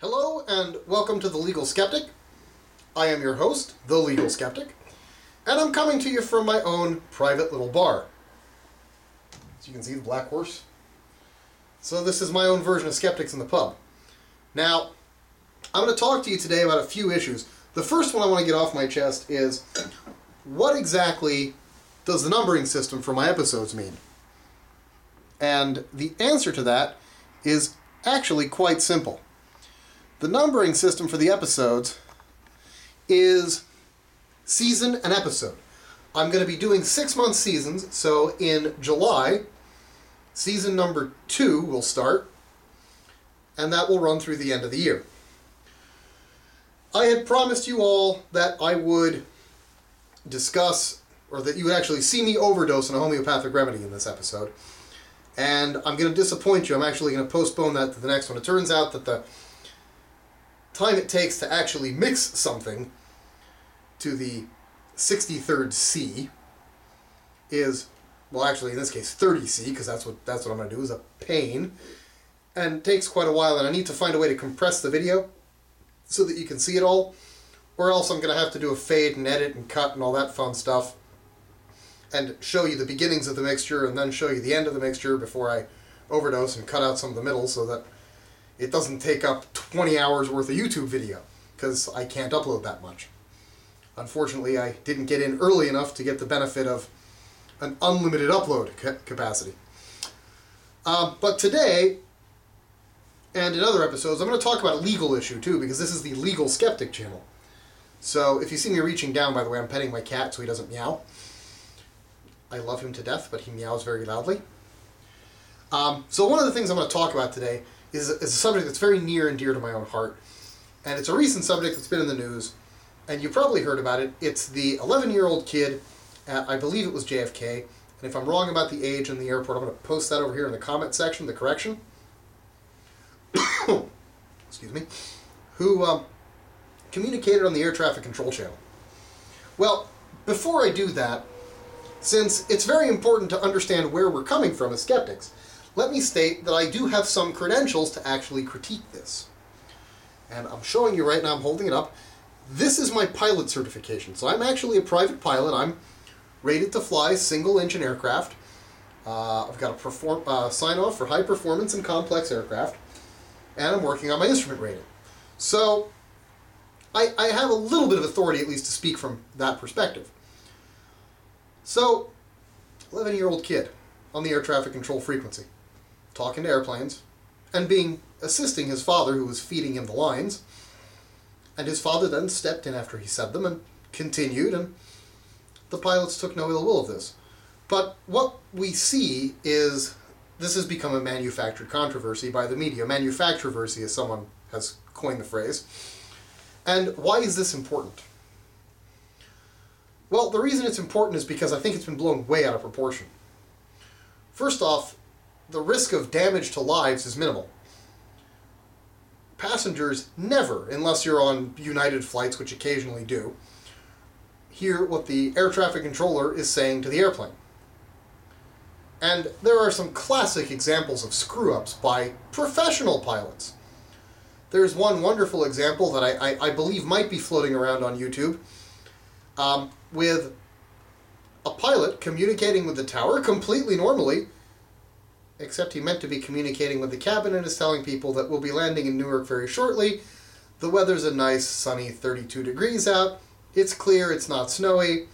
Hello and welcome to the Legal Skeptic. I am your host, the Legal Skeptic, and I'm coming to you from my own private little bar. As you can see, the black horse. So this is my own version of Skeptics in the Pub. Now, I'm going to talk to you today about a few issues. The first one I want to get off my chest is, what exactly does the numbering system for my episodes mean? And the answer to that is actually quite simple. The numbering system for the episodes is season and episode. I'm going to be doing 6-month seasons, so in July, season number 2 will start, and that will run through the end of the year. I had promised you all that I would discuss, or that you would actually see me overdose on a homeopathic remedy in this episode, and I'm going to disappoint you. I'm actually going to postpone that to the next one. It turns out that the time it takes to actually mix something to the 63rd C is, well, actually in this case 30C, because that's what I'm going to do, is a pain, and takes quite a while, and I need to find a way to compress the video so that you can see it all, or else I'm going to have to do a fade and edit and cut and all that fun stuff and show you the beginnings of the mixture and then show you the end of the mixture before I overdose and cut out some of the middle so that it doesn't take up 20 hours worth of YouTube video, because I can't upload that much. Unfortunately, I didn't get in early enough to get the benefit of an unlimited upload capacity. But today, and in other episodes, I'm going to talk about a legal issue too, because this is the Legal Skeptic channel. So if you see me reaching down, by the way, I'm petting my cat so he doesn't meow. I love him to death, but he meows very loudly. So one of the things I'm going to talk about today is a subject that's very near and dear to my own heart. And it's a recent subject that's been in the news, and you probably heard about it. It's the 11-year-old kid at, I believe it was JFK, and if I'm wrong about the age in the airport, I'm going to post that over here in the comment section, the correction. Excuse me. Who communicated on the air traffic control channel. Well, before I do that, since it's very important to understand where we're coming from as skeptics, let me state that I do have some credentials to actually critique this. And I'm showing you right now, I'm holding it up. This is my pilot certification. So I'm actually a private pilot. I'm rated to fly single-engine aircraft. I've got a sign-off for high performance and complex aircraft. And I'm working on my instrument rating. So I have a little bit of authority, at least, to speak from that perspective. So, 11-year-old kid on the air traffic control frequency, talking to airplanes, and assisting his father, who was feeding him the lines. And his father then stepped in after he said them and continued, and the pilots took no ill will of this. But what we see is this has become a manufactured controversy by the media. Manufactureversy, as someone has coined the phrase. And why is this important? Well, the reason it's important is because I think it's been blown way out of proportion. First off, the risk of damage to lives is minimal. Passengers never, unless you're on United flights, which occasionally do, hear what the air traffic controller is saying to the airplane. And there are some classic examples of screw-ups by professional pilots. There's one wonderful example that I believe might be floating around on YouTube, with a pilot communicating with the tower completely normally, except he meant to be communicating with the cabin and is telling people that we'll be landing in Newark very shortly. The weather's a nice, sunny 32 degrees out. It's clear, it's not snowy.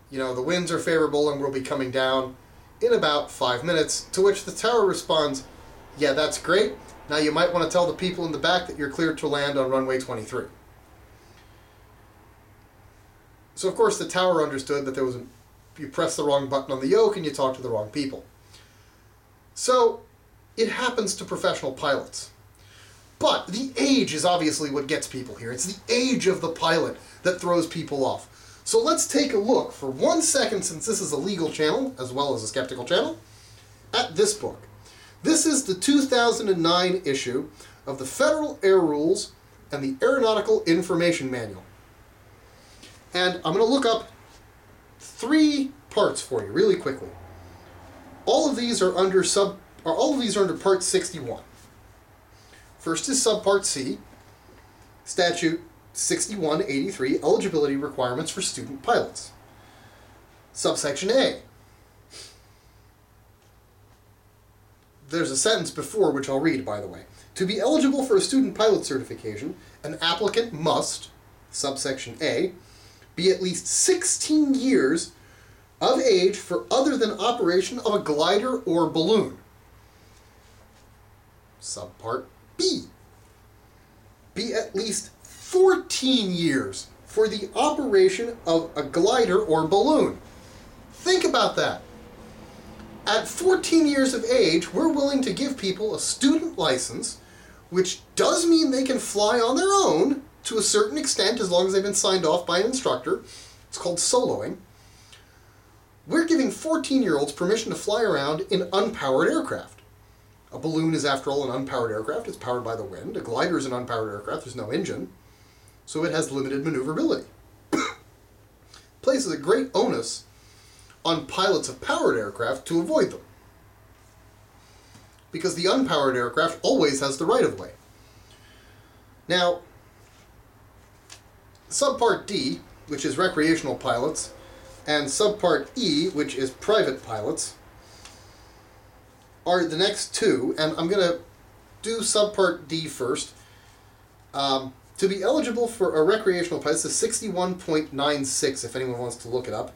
You know, the winds are favorable and we'll be coming down in about 5 minutes, to which the tower responds, yeah, that's great. Now you might want to tell the people in the back that you're cleared to land on runway 23. So of course the tower understood that you pressed the wrong button on the yoke and you talked to the wrong people. So it happens to professional pilots. But the age is obviously what gets people here. It's the age of the pilot that throws people off. So let's take a look for 1 second, since this is a legal channel as well as a skeptical channel, at this book. This is the 2009 issue of the Federal Air Rules and the Aeronautical Information Manual. And I'm going to look up 3 parts for you really quickly. All of these are under Part 61. First is Subpart C, Statute 6183, Eligibility Requirements for Student Pilots. Subsection A. There's a sentence before which I'll read, by the way. To be eligible for a student pilot certification, an applicant must, subsection A, be at least 16 years of age for other than operation of a glider or balloon. Subpart B. Be at least 14 years for the operation of a glider or balloon. Think about that. At 14 years of age, we're willing to give people a student license, which does mean they can fly on their own to a certain extent as long as they've been signed off by an instructor. It's called soloing. We're giving 14-year-olds permission to fly around in unpowered aircraft. A balloon is, after all, an unpowered aircraft. It's powered by the wind. A glider is an unpowered aircraft. There's no engine. So it has limited maneuverability. Places a great onus on pilots of powered aircraft to avoid them, because the unpowered aircraft always has the right-of-way. Now, Subpart D, which is recreational pilots, and Subpart E, which is private pilots, are the next two, and I'm going to do Subpart D first. To be eligible for a recreational pilot, this is 61.96 if anyone wants to look it up.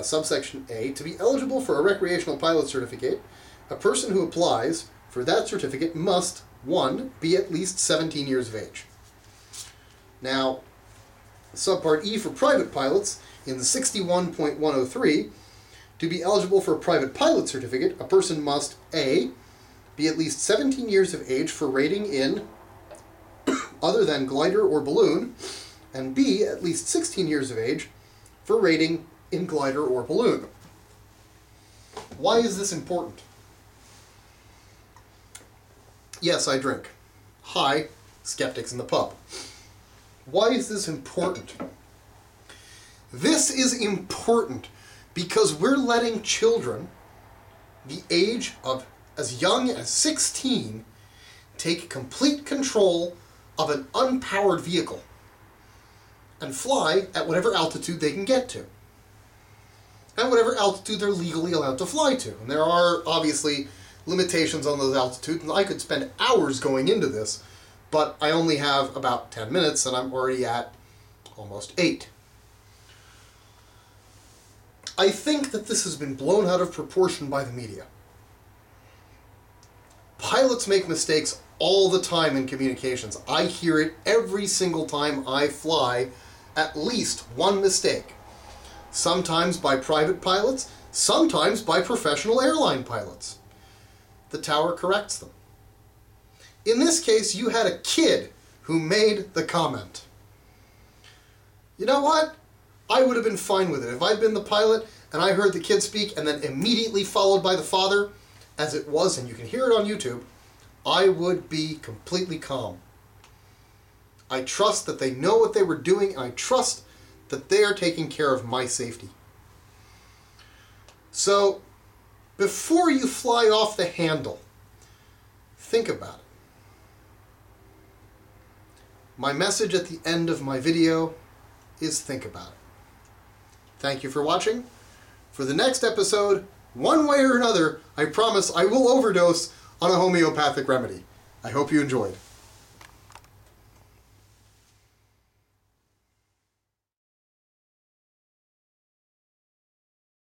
Subsection A, to be eligible for a recreational pilot certificate, a person who applies for that certificate must, 1, be at least 17 years of age. Now, Subpart E for private pilots, in the 61.103, to be eligible for a private pilot certificate, a person must, A, be at least 17 years of age for rating in other than glider or balloon, and B, at least 16 years of age for rating in glider or balloon. Why is this important? Yes, I drink. Hi, skeptics in the pub. Why is this important? This is important because we're letting children, the age of as young as 16, take complete control of an unpowered vehicle and fly at whatever altitude they can get to, and whatever altitude they're legally allowed to fly to. And there are obviously limitations on those altitudes, and I could spend hours going into this, but I only have about 10 minutes, and I'm already at almost 8. I think that this has been blown out of proportion by the media. Pilots make mistakes all the time in communications. I hear it every single time I fly, at least one mistake. Sometimes by private pilots, sometimes by professional airline pilots. The tower corrects them. In this case, you had a kid who made the comment. You know what? I would have been fine with it. If I'd been the pilot and I heard the kid speak and then immediately followed by the father, as it was, and you can hear it on YouTube, I would be completely calm. I trust that they know what they were doing, and I trust that they are taking care of my safety. So, before you fly off the handle, think about it. My message at the end of my video is think about it. Thank you for watching. For the next episode, one way or another, I promise I will overdose on a homeopathic remedy. I hope you enjoyed.